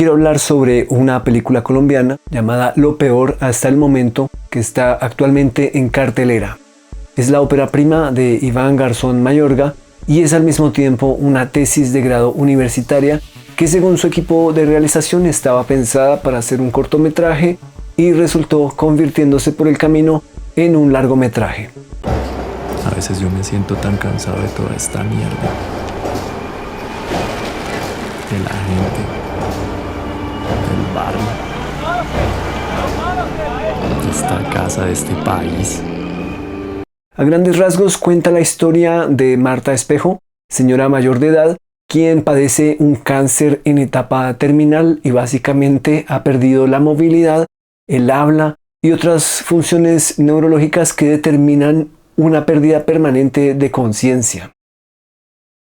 quiero hablar sobre una película colombiana llamada Lo Peor hasta el momento, que está actualmente en cartelera. Es la ópera prima de Iván Garzón Mayorga y es al mismo tiempo una tesis de grado universitaria que, según su equipo de realización, estaba pensada para hacer un cortometraje y resultó convirtiéndose por el camino en un largometraje. A veces yo me siento tan cansado de toda esta mierda, de la gente, del barrio, de esta casa, de este país. A grandes rasgos cuenta la historia de Marta Espejo, señora mayor de edad, quien padece un cáncer en etapa terminal y básicamente ha perdido la movilidad, el habla y otras funciones neurológicas que determinan una pérdida permanente de conciencia.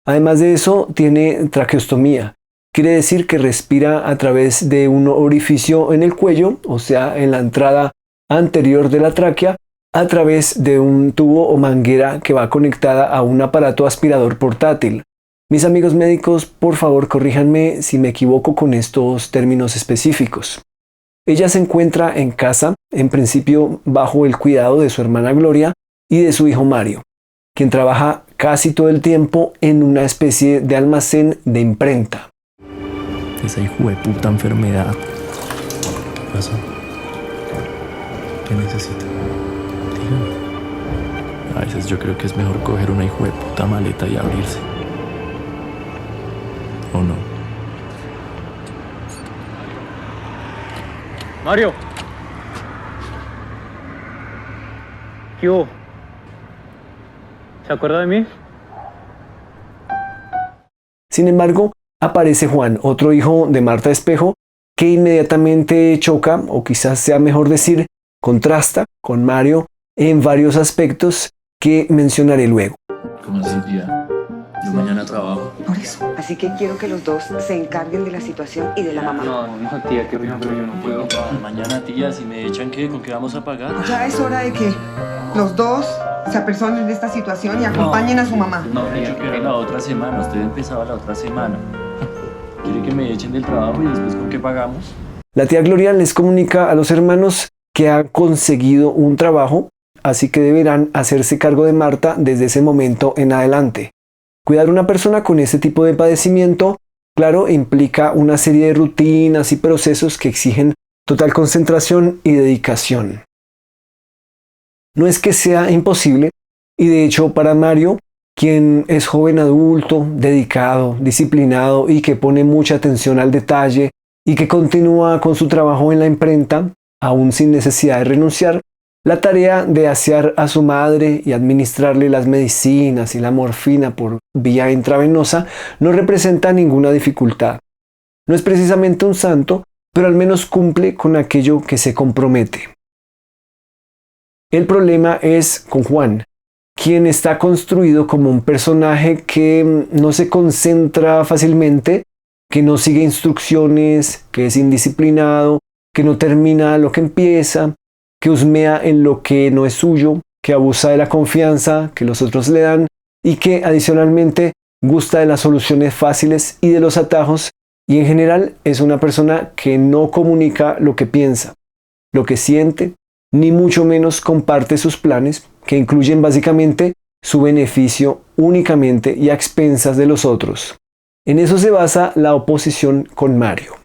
Además de eso, tiene traqueostomía. Quiere decir que respira a través de un orificio en el cuello, o sea, en la entrada anterior de la tráquea, a través de un tubo o manguera que va conectada a un aparato aspirador portátil. Mis amigos médicos, por favor, corríjanme si me equivoco con estos términos específicos. Ella se encuentra en casa, en principio bajo el cuidado de su hermana Gloria y de su hijo Mario, quien trabaja casi todo el tiempo en una especie de almacén de imprenta. Esa hijueputa enfermedad. ¿Qué pasó? ¿Qué necesita? Dígame. A veces yo creo que es mejor coger una hijueputa maleta y abrirse. ¿O no? Mario. ¿Qué hubo? ¿Se acuerda de mí? Sin embargo, aparece Juan, otro hijo de Marta Espejo, que inmediatamente choca, o quizás sea mejor decir, contrasta con Mario en varios aspectos que mencionaré luego. ¿Cómo así, tía? Yo mañana trabajo. Por eso. Así que quiero que los dos se encarguen de la situación y de la mamá. No, tía, qué pena, pero yo no puedo. Mañana, tía, si me echan, ¿qué? ¿Con qué vamos a pagar? Ya es hora de que los dos se apersonen de esta situación y acompañen a su mamá. No, de hecho, que era la otra semana. Usted empezaba la otra semana. ¿Quiere que me echen del trabajo y después con qué pagamos? La tía Gloria les comunica a los hermanos que han conseguido un trabajo, así que deberán hacerse cargo de Marta desde ese momento en adelante. Cuidar a una persona con este tipo de padecimiento, claro, implica una serie de rutinas y procesos que exigen total concentración y dedicación. No es que sea imposible, y de hecho para Mario, quien es joven adulto, dedicado, disciplinado y que pone mucha atención al detalle y que continúa con su trabajo en la imprenta, aún sin necesidad de renunciar, la tarea de asear a su madre y administrarle las medicinas y la morfina por vía intravenosa no representa ninguna dificultad. No es precisamente un santo, pero al menos cumple con aquello que se compromete. El problema es con Juan, quien está construido como un personaje que no se concentra fácilmente, que no sigue instrucciones, que es indisciplinado, que no termina lo que empieza, que husmea en lo que no es suyo, que abusa de la confianza que los otros le dan y que adicionalmente gusta de las soluciones fáciles y de los atajos, y en general es una persona que no comunica lo que piensa, lo que siente, ni mucho menos comparte sus planes, que incluyen básicamente su beneficio únicamente y a expensas de los otros. En eso se basa la oposición con Mario.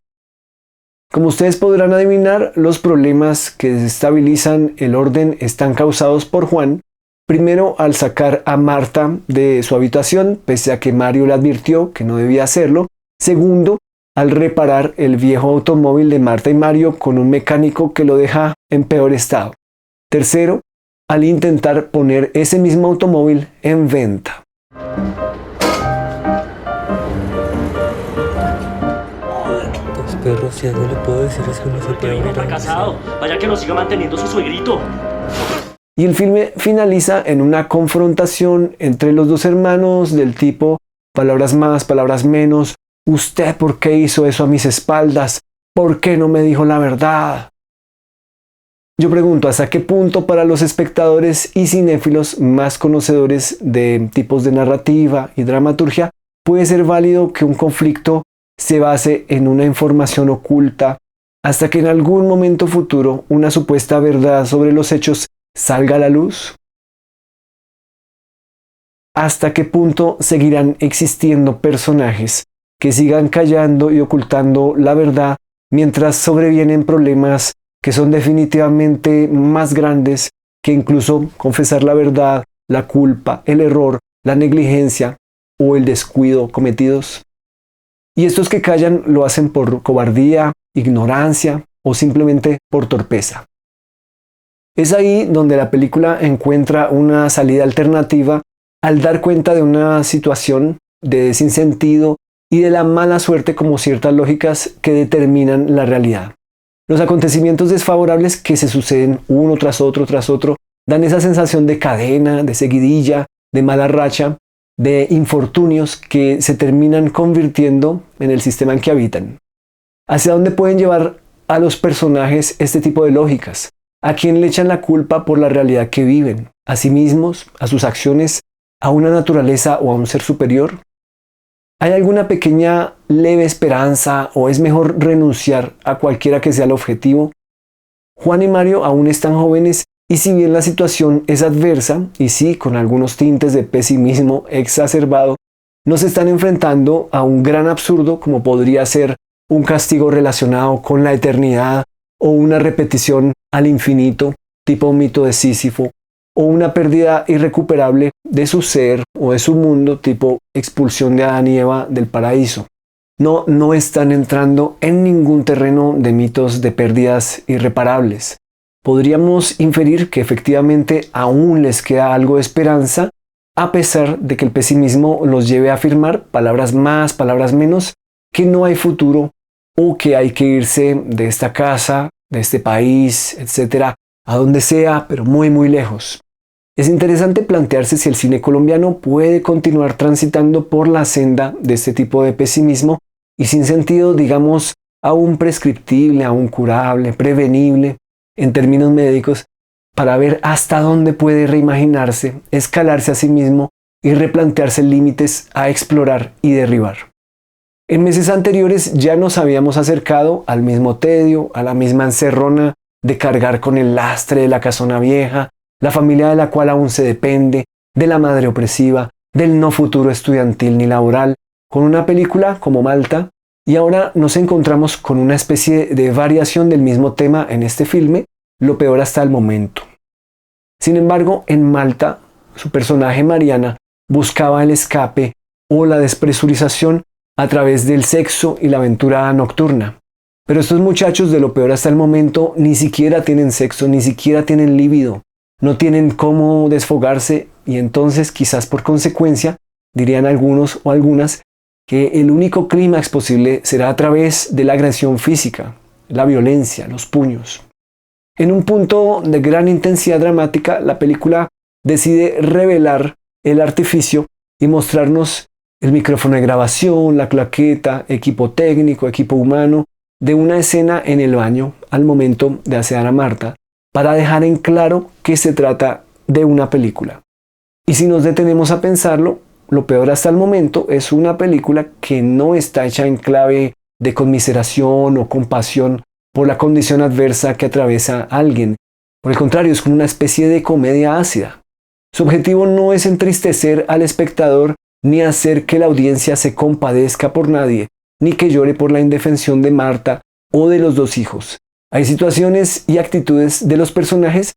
Como ustedes podrán adivinar, los problemas que desestabilizan el orden están causados por Juan, primero al sacar a Marta de su habitación, pese a que Mario le advirtió que no debía hacerlo. Segundo, al reparar el viejo automóvil de Marta y Mario con un mecánico que lo deja en peor estado. Tercero, al intentar poner ese mismo automóvil en venta. Perro, si algo le puedo decir es que no se puede Viene fracasado. Vaya que lo siga manteniendo su suegrito. Y el filme finaliza en una confrontación entre los dos hermanos del tipo palabras más, palabras menos. ¿Usted por qué hizo eso a mis espaldas? ¿Por qué no me dijo la verdad? Yo pregunto, ¿hasta qué punto para los espectadores y cinéfilos más conocedores de tipos de narrativa y dramaturgia puede ser válido que un conflicto se base en una información oculta hasta que en algún momento futuro una supuesta verdad sobre los hechos salga a la luz? ¿Hasta qué punto seguirán existiendo personajes que sigan callando y ocultando la verdad mientras sobrevienen problemas que son definitivamente más grandes que incluso confesar la verdad, la culpa, el error, la negligencia o el descuido cometidos? Y estos que callan lo hacen por cobardía, ignorancia o simplemente por torpeza. Es ahí donde la película encuentra una salida alternativa al dar cuenta de una situación de sinsentido y de la mala suerte como ciertas lógicas que determinan la realidad. Los acontecimientos desfavorables que se suceden uno tras otro, dan esa sensación de cadena, de seguidilla, de mala racha, de infortunios que se terminan convirtiendo en el sistema en que habitan. ¿Hacia dónde pueden llevar a los personajes este tipo de lógicas? ¿A quién le echan la culpa por la realidad que viven? ¿A sí mismos? ¿A sus acciones? ¿A una naturaleza o a un ser superior? ¿Hay alguna pequeña leve esperanza o es mejor renunciar a cualquiera que sea el objetivo? Juan y Mario aún están jóvenes y si bien la situación es adversa, y sí con algunos tintes de pesimismo exacerbado, no se están enfrentando a un gran absurdo como podría ser un castigo relacionado con la eternidad o una repetición al infinito, tipo mito de Sísifo, o una pérdida irrecuperable de su ser o de su mundo, tipo expulsión de Adán y Eva del paraíso. No están entrando en ningún terreno de mitos de pérdidas irreparables. Podríamos inferir que efectivamente aún les queda algo de esperanza, a pesar de que el pesimismo los lleve a afirmar, palabras más, palabras menos, que no hay futuro o que hay que irse de esta casa, de este país, etcétera, a donde sea, pero muy muy lejos. Es interesante plantearse si el cine colombiano puede continuar transitando por la senda de este tipo de pesimismo y sin sentido, digamos, aún prescriptible, aún curable, prevenible, en términos médicos, para ver hasta dónde puede reimaginarse, escalarse a sí mismo y replantearse límites a explorar y derribar. En meses anteriores ya nos habíamos acercado al mismo tedio, a la misma encerrona de cargar con el lastre de la casona vieja, la familia de la cual aún se depende, de la madre opresiva, del no futuro estudiantil ni laboral, con una película como Malta, y ahora nos encontramos con una especie de variación del mismo tema en este filme, lo peor hasta el momento. Sin embargo, en Malta, su personaje Mariana buscaba el escape o la despresurización a través del sexo y la aventura nocturna. Pero estos muchachos, de lo peor hasta el momento, ni siquiera tienen sexo, ni siquiera tienen líbido, no tienen cómo desfogarse y entonces, quizás por consecuencia, dirían algunos o algunas, que el único clímax posible será a través de la agresión física, la violencia, los puños. En un punto de gran intensidad dramática, la película decide revelar el artificio y mostrarnos el micrófono de grabación, la claqueta, equipo técnico, equipo humano, de una escena en el baño al momento de asear a Marta, para dejar en claro que se trata de una película. Y si nos detenemos a pensarlo, lo peor hasta el momento es una película que no está hecha en clave de conmiseración o compasión por la condición adversa que atraviesa alguien. Por el contrario, es como una especie de comedia ácida. Su objetivo no es entristecer al espectador ni hacer que la audiencia se compadezca por nadie, ni que llore por la indefensión de Marta o de los dos hijos. Hay situaciones y actitudes de los personajes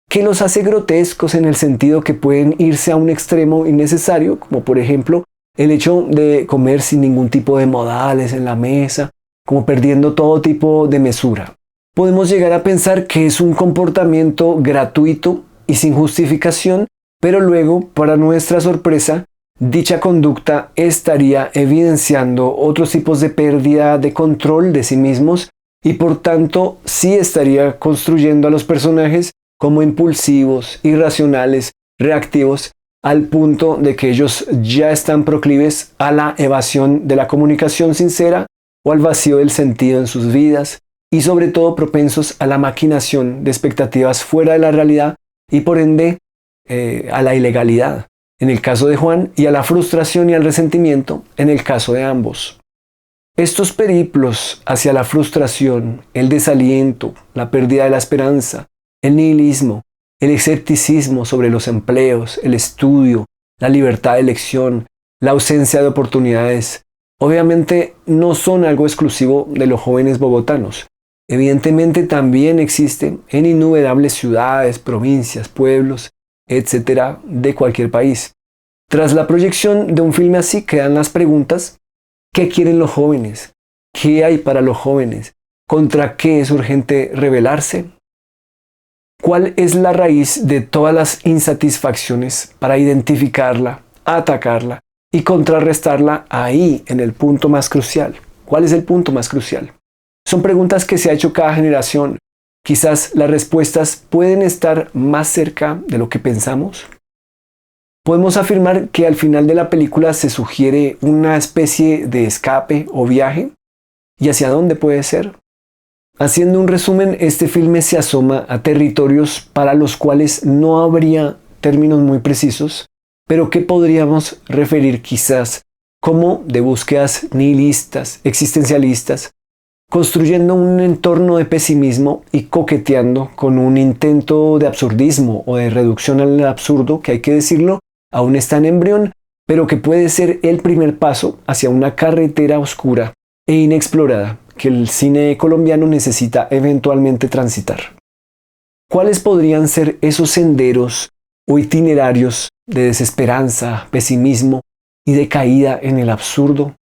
que los hace grotescos en el sentido que pueden irse a un extremo innecesario, como por ejemplo el hecho de comer sin ningún tipo de modales en la mesa, como perdiendo todo tipo de mesura. Podemos llegar a pensar que es un comportamiento gratuito y sin justificación, pero luego, para nuestra sorpresa, dicha conducta estaría evidenciando otros tipos de pérdida de control de sí mismos y por tanto sí estaría construyendo a los personajes como impulsivos, irracionales, reactivos, al punto de que ellos ya están proclives a la evasión de la comunicación sincera o al vacío del sentido en sus vidas y sobre todo propensos a la maquinación de expectativas fuera de la realidad y por ende a la ilegalidad en el caso de Juan y a la frustración y al resentimiento en el caso de ambos. Estos periplos hacia la frustración, el desaliento, la pérdida de la esperanza, el nihilismo, el escepticismo sobre los empleos, el estudio, la libertad de elección, la ausencia de oportunidades, obviamente no son algo exclusivo de los jóvenes bogotanos. Evidentemente también existe en innumerables ciudades, provincias, pueblos, etcétera, de cualquier país. Tras la proyección de un filme así quedan las preguntas: ¿qué quieren los jóvenes? ¿Qué hay para los jóvenes? ¿Contra qué es urgente rebelarse? ¿Cuál es la raíz de todas las insatisfacciones para identificarla, atacarla y contrarrestarla ahí en el punto más crucial? ¿Cuál es el punto más crucial? Son preguntas que se ha hecho cada generación. Quizás las respuestas pueden estar más cerca de lo que pensamos. Podemos afirmar que al final de la película se sugiere una especie de escape o viaje. ¿Y hacia dónde puede ser? Haciendo un resumen, este filme se asoma a territorios para los cuales no habría términos muy precisos, pero que podríamos referir quizás como de búsquedas nihilistas, existencialistas, construyendo un entorno de pesimismo y coqueteando con un intento de absurdismo o de reducción al absurdo que, hay que decirlo, aún está en embrión, pero que puede ser el primer paso hacia una carretera oscura e inexplorada que el cine colombiano necesita eventualmente transitar. ¿Cuáles podrían ser esos senderos o itinerarios de desesperanza, pesimismo y de caída en el absurdo?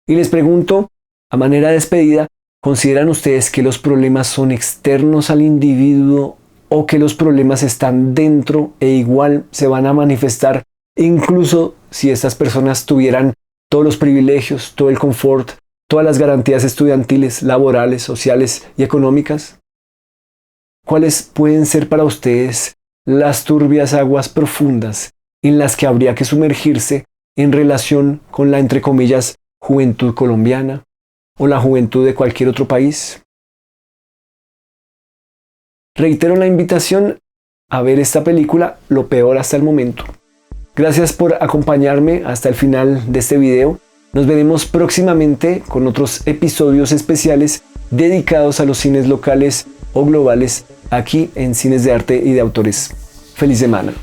Y les pregunto, a manera de despedida, ¿consideran ustedes que los problemas son externos al individuo o que los problemas están dentro e igual se van a manifestar incluso si estas personas tuvieran todos los privilegios, todo el confort, todas las garantías estudiantiles, laborales, sociales y económicas? ¿Cuáles pueden ser para ustedes las turbias aguas profundas en las que habría que sumergirse en relación con la, entre comillas, juventud colombiana o la juventud de cualquier otro país? Reitero la invitación a ver esta película, Lo Peor Hasta el Momento. Gracias por acompañarme hasta el final de este video. Nos veremos próximamente con otros episodios especiales dedicados a los cines locales o globales aquí en Cines de Arte y de Autores. ¡Feliz semana!